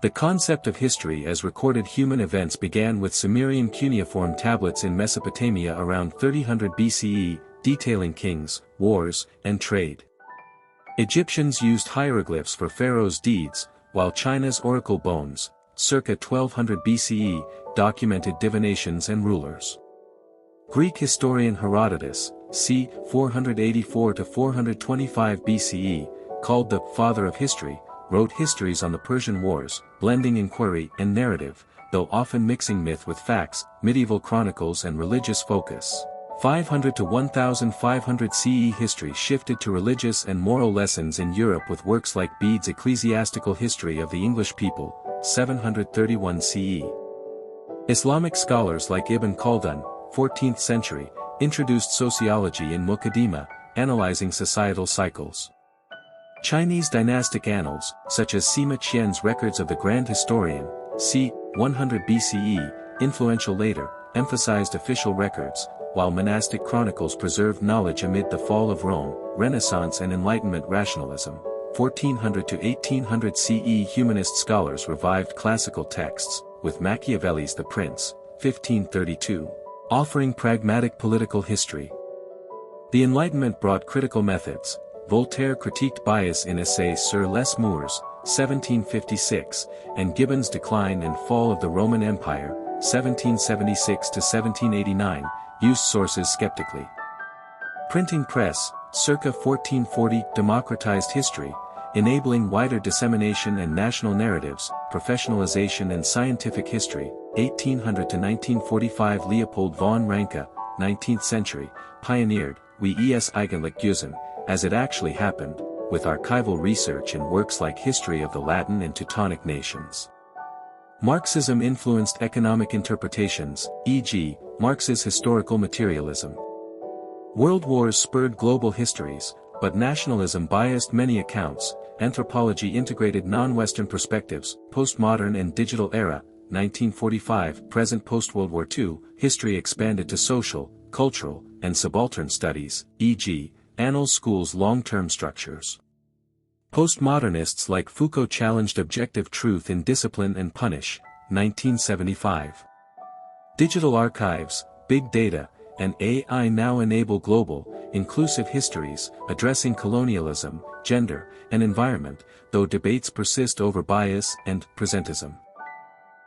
The concept of history as recorded human events began with Sumerian cuneiform tablets in Mesopotamia around 3000 BCE, detailing kings, wars, and trade. Egyptians used hieroglyphs for pharaohs' deeds, while China's oracle bones, circa 1200 BCE, documented divinations and rulers. Greek historian Herodotus, c. 484–425 BCE, called the father of history, wrote histories on the Persian Wars, blending inquiry and narrative, though often mixing myth with facts, medieval chronicles and religious focus. 500 to 1500 CE history shifted to religious and moral lessons in Europe with works like Bede's Ecclesiastical History of the English People, 731 CE. Islamic scholars like Ibn Khaldun, 14th century, introduced sociology in Muqaddimah, analyzing societal cycles. Chinese dynastic annals, such as Sima Qian's records of the Grand Historian, c. 100 BCE, influential later, emphasized official records, while monastic chronicles preserved knowledge amid the fall of Rome, Renaissance and Enlightenment rationalism. 1400 to 1800 CE humanist scholars revived classical texts, with Machiavelli's The Prince, 1532, offering pragmatic political history. The Enlightenment brought critical methods. Voltaire critiqued bias in Essays sur les Moors, 1756, and Gibbon's Decline and Fall of the Roman Empire, 1776–1789, used sources skeptically. Printing press, circa 1440, democratized history, enabling wider dissemination and national narratives, professionalization and scientific history, 1800–1945. Leopold von Ranke, 19th century, pioneered, wie es eigentlich gewesen, as it actually happened, with archival research and works like History of the Latin and Teutonic Nations. Marxism influenced economic interpretations, e.g., Marx's historical materialism. World wars spurred global histories, but nationalism biased many accounts. Anthropology integrated non-Western perspectives, postmodern and digital era, 1945, present post-World War II, history expanded to social, cultural, and subaltern studies, e.g., annals schools long-term structures. Postmodernists like Foucault challenged objective truth in Discipline and Punish, 1975. Digital archives, big data, and AI now enable global, inclusive histories, addressing colonialism, gender, and environment, though debates persist over bias and presentism.